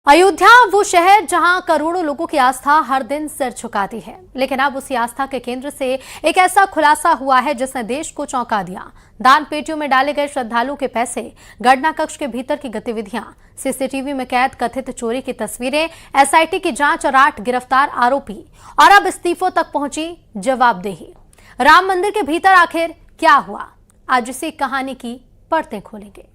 अयोध्या वो शहर जहां करोड़ों लोगों की आस्था हर दिन सिर झुकाती है, लेकिन अब उसी आस्था के केंद्र से एक ऐसा खुलासा हुआ है जिसने देश को चौंका दिया। दान पेटियों में डाले गए श्रद्धालुओं के पैसे, गणना कक्ष के भीतर की गतिविधियां, सीसीटीवी में कैद कथित चोरी की तस्वीरें, एसआईटी की जांच और 8 गिरफ्तार आरोपी, और अब इस्तीफों तक पहुंची जवाबदेही। राम मंदिर के भीतर आखिर क्या हुआ, आज इसी कहानी की परतें खोलेंगे।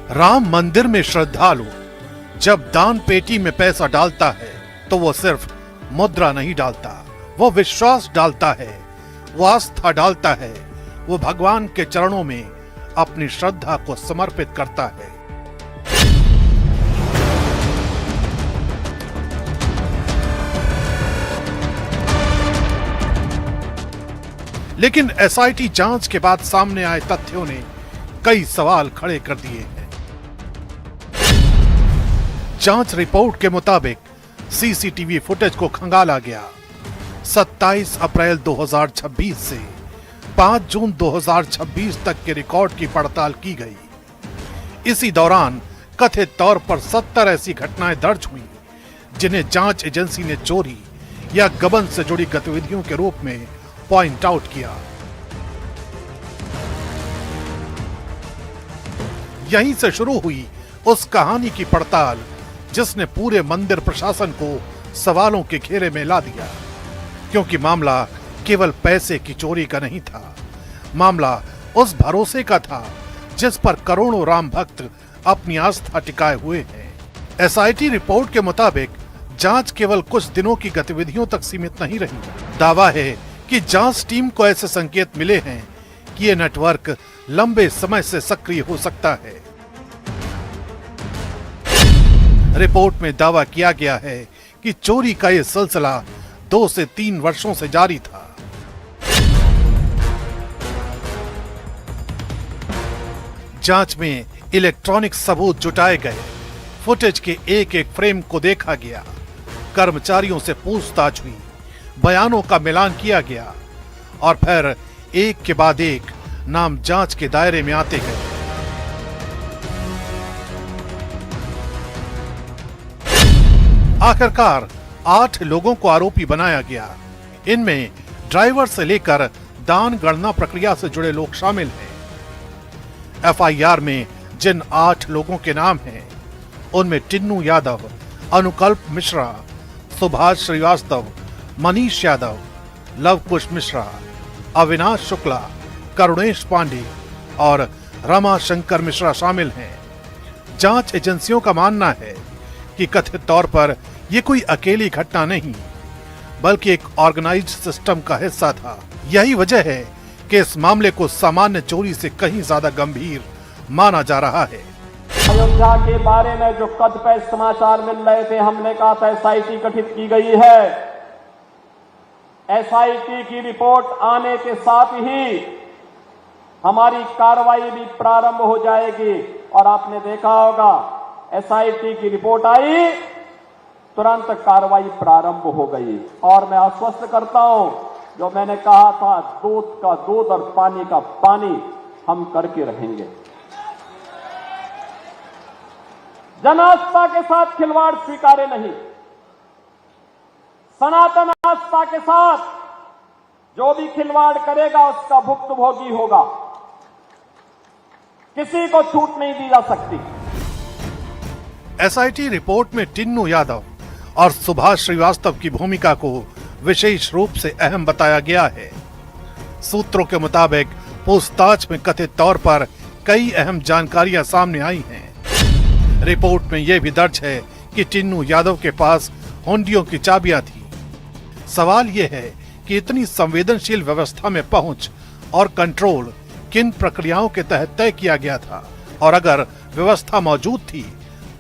राम मंदिर में श्रद्धालु जब दान पेटी में पैसा डालता है तो वो सिर्फ मुद्रा नहीं डालता, वो विश्वास डालता है, वो आस्था डालता है, वो भगवान के चरणों में अपनी श्रद्धा को समर्पित करता है। लेकिन एसआईटी जांच के बाद सामने आए तथ्यों ने कई सवाल खड़े कर दिए हैं। जांच रिपोर्ट के मुताबिक सीसीटीवी फुटेज को खंगाला गया। 27 अप्रैल 2026 से 5 जून 2026 तक के रिकॉर्ड की पड़ताल की गई। इसी दौरान कथित तौर पर 70 ऐसी घटनाएं दर्ज हुई जिन्हें जांच एजेंसी ने चोरी या गबन से जुड़ी गतिविधियों के रूप में पॉइंट आउट किया। यहीं से शुरू हुई उस कहानी की पड़ताल जिसने पूरे मंदिर प्रशासन को सवालों के घेरे में ला दिया, क्योंकि मामला केवल पैसे की चोरी का नहीं था, मामला उस भरोसे का था जिस पर करोड़ों राम भक्त अपनी आस्था टिकाए हुए हैं। एसआईटी रिपोर्ट के मुताबिक जांच केवल कुछ दिनों की गतिविधियों तक सीमित नहीं रही। दावा है कि जांच टीम को ऐसे संकेत मिले हैं कि ये नेटवर्क लंबे समय से सक्रिय हो सकता है। रिपोर्ट में दावा किया गया है कि चोरी का यह सिलसिला 2 से 3 वर्षों से जारी था। जांच में इलेक्ट्रॉनिक सबूत जुटाए गए, फुटेज के एक एक फ्रेम को देखा गया, कर्मचारियों से पूछताछ हुई, बयानों का मिलान किया गया और फिर एक के बाद एक नाम जांच के दायरे में आते गए। आखिरकार 8 लोगों को आरोपी बनाया गया। इनमें ड्राइवर से लेकर दान गणना प्रक्रिया से जुड़े लोग शामिल हैं। एफआईआर में जिन 8 लोगों के नाम हैं, उनमें टिन्नू यादव, अनुकल्प मिश्रा, सुभाष श्रीवास्तव, मनीष यादव, लवकुश मिश्रा, अविनाश शुक्ला, करुणेश पांडे और रमा शंकर मिश्रा शामिल हैं। जांच एजेंसियों का मानना है कि कथित तौर पर यह कोई अकेली घटना नहीं, बल्कि एक ऑर्गेनाइज्ड सिस्टम का हिस्सा था। यही वजह है कि इस मामले को सामान्य चोरी से कहीं ज्यादा गंभीर माना जा रहा है। अयोध्या के बारे में जो कथित समाचार मिल रहे थे, हमने कहा था एसआईटी गठित की गई है। एसआईटी की रिपोर्ट आने के साथ ही हमारी कार्रवाई भी प्रारंभ हो जाएगी। और आपने देखा होगा एसआईटी की रिपोर्ट आई, तुरंत कार्रवाई प्रारंभ हो गई। और मैं आश्वस्त करता हूं, जो मैंने कहा था, दूध का दूध और पानी का पानी हम करके रहेंगे। जन आस्था के साथ खिलवाड़ स्वीकार्य नहीं। सनातन आस्था के साथ जो भी खिलवाड़ करेगा उसका भुक्तभोगी होगा। किसी को छूट नहीं दी जा सकती। एसआईटी रिपोर्ट में टिन्नू यादव और सुभाष श्रीवास्तव की भूमिका को विशेष रूप से अहम बताया गया है। सूत्रों के मुताबिक पूछताछ में कथित तौर पर कई अहम जानकारियां सामने आई हैं। रिपोर्ट में यह भी दर्ज है कि टिन्नू यादव के पास हुंडियों की चाबियां थी। सवाल यह है कि इतनी संवेदनशील व्यवस्था में पहुंच और कंट्रोल किन प्रक्रियाओं के तहत तय किया गया था, और अगर व्यवस्था मौजूद थी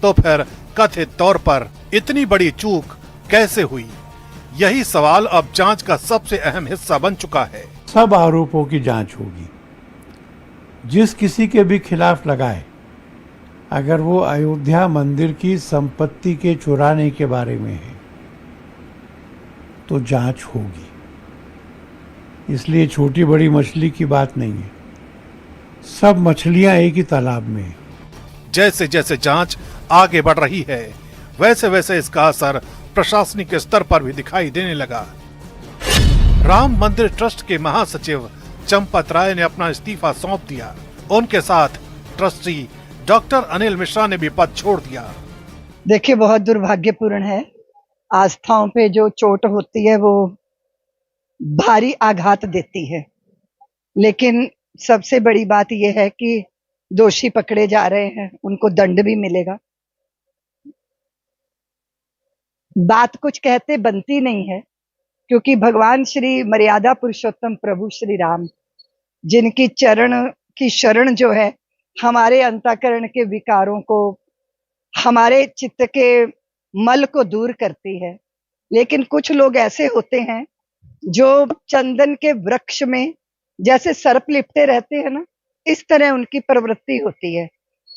तो फिर कथित तौर पर इतनी बड़ी चूक कैसे हुई? यही सवाल अब जांच का सबसे अहम हिस्सा बन चुका है। सब आरोपों की जांच होगी। जिस किसी के भी खिलाफ लगाए अगर वो अयोध्या मंदिर की संपत्ति के चुराने के बारे में है तो जांच होगी। इसलिए छोटी बड़ी मछली की बात नहीं है, सब मछलियां एक ही तालाब में हैं। जैसे जैसे जांच आगे बढ़ रही है वैसे वैसे इसका असर प्रशासनिक स्तर पर भी दिखाई देने लगा। राम मंदिर ट्रस्ट के महासचिव चंपत राय ने अपना इस्तीफा सौंप दिया। उनके साथ ट्रस्टी डॉक्टर अनिल मिश्रा ने भी पद छोड़ दिया। देखिए, बहुत दुर्भाग्यपूर्ण है। आस्थाओं पे जो चोट होती है वो भारी आघात देती है, लेकिन सबसे बड़ी बात यह है कि दोषी पकड़े जा रहे हैं, उनको दंड भी मिलेगा। बात कुछ कहते बनती नहीं है, क्योंकि भगवान श्री मर्यादा पुरुषोत्तम प्रभु श्री राम, जिनकी चरण की शरण जो है हमारे अंतःकरण के विकारों को, हमारे चित्त के मल को दूर करती है। लेकिन कुछ लोग ऐसे होते हैं जो चंदन के वृक्ष में जैसे सर्प लिपटे रहते हैं ना, इस तरह उनकी प्रवृत्ति होती है।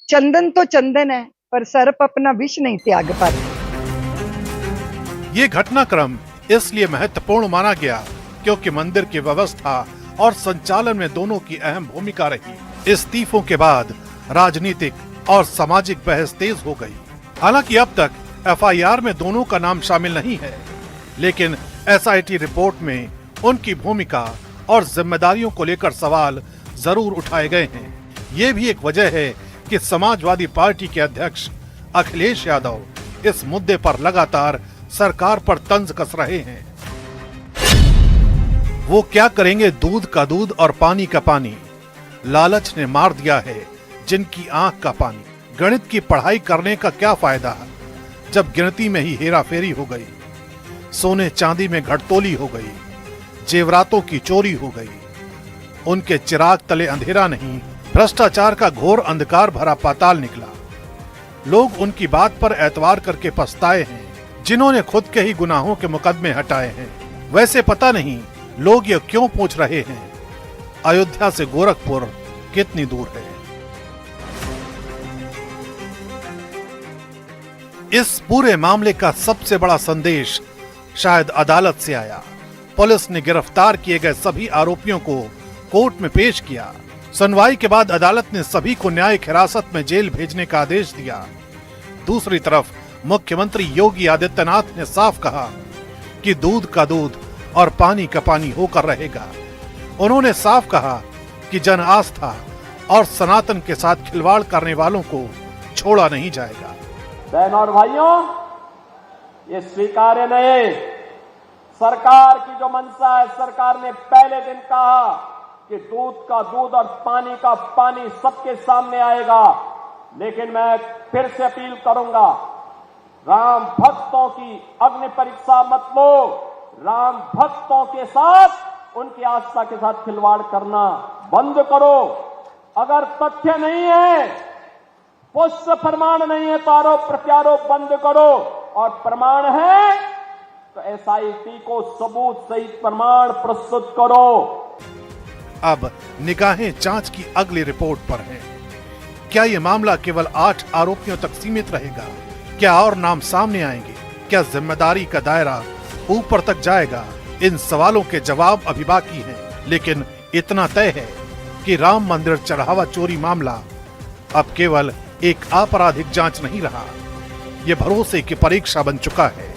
चंदन तो चंदन है, पर सर्प अपना विष नहीं त्याग पाते। ये घटनाक्रम इसलिए महत्वपूर्ण माना गया क्योंकि मंदिर की व्यवस्था और संचालन में दोनों की अहम भूमिका रही। इस्तीफों के बाद राजनीतिक और सामाजिक बहस तेज हो गई। हालांकि अब तक एफआईआर में दोनों का नाम शामिल नहीं है, लेकिन एसआईटी रिपोर्ट में उनकी भूमिका और जिम्मेदारियों को लेकर सवाल जरूर उठाए गए हैं। ये भी एक वजह है कि समाजवादी पार्टी के अध्यक्ष अखिलेश यादव इस मुद्दे पर लगातार सरकार पर तंज कस रहे हैं। वो क्या करेंगे? दूध का दूध और पानी का पानी। लालच ने मार दिया है जिनकी आंख का पानी। गणित की पढ़ाई करने का क्या फायदा जब गिनती में ही हेराफेरी हो गई, सोने चांदी में घटतोली हो गई, जेवरातों की चोरी हो गई। उनके चिराग तले अंधेरा नहीं, भ्रष्टाचार का घोर अंधकार भरा पाताल निकला। लोग उनकी बात पर एतवार करके पछताए हैं, जिन्होंने खुद के ही गुनाहों के मुकदमे हटाए हैं। वैसे पता नहीं लोग ये क्यों पूछ रहे हैं, अयोध्या से गोरखपुर कितनी दूर है? इस पूरे मामले का सबसे बड़ा संदेश शायद अदालत से आया। पुलिस ने गिरफ्तार किए गए सभी आरोपियों को कोर्ट में पेश किया। सुनवाई के बाद अदालत ने सभी को न्यायिक हिरासत में जेल भेजने का आदेश दिया। दूसरी तरफ मुख्यमंत्री योगी आदित्यनाथ ने साफ कहा कि दूध का दूध और पानी का पानी होकर रहेगा। उन्होंने साफ कहा कि जन आस्था और सनातन के साथ खिलवाड़ करने वालों को छोड़ा नहीं जाएगा। बहनों और भाइयों, ये स्वीकार्य नहीं। सरकार की जो मंशा है, सरकार ने पहले दिन कहा कि दूध का दूध और पानी का पानी सबके सामने आएगा। लेकिन मैं फिर से अपील करूंगा, राम भक्तों की अग्नि परीक्षा मत लो। राम भक्तों के साथ, उनकी आस्था के साथ खिलवाड़ करना बंद करो। अगर तथ्य नहीं है, पुष्ट प्रमाण नहीं है तो आरोप प्रत्यारोप बंद करो, और प्रमाण है तो एसआईटी को सबूत सहित प्रमाण प्रस्तुत करो। अब निगाहें जांच की अगली रिपोर्ट पर हैं। क्या ये मामला केवल 8 आरोपियों तक सीमित रहेगा? क्या और नाम सामने आएंगे? क्या जिम्मेदारी का दायरा ऊपर तक जाएगा? इन सवालों के जवाब अभी बाकी हैं, लेकिन इतना तय है कि राम मंदिर चढ़ावा चोरी मामला अब केवल एक आपराधिक जांच नहीं रहा, ये भरोसे की परीक्षा बन चुका है।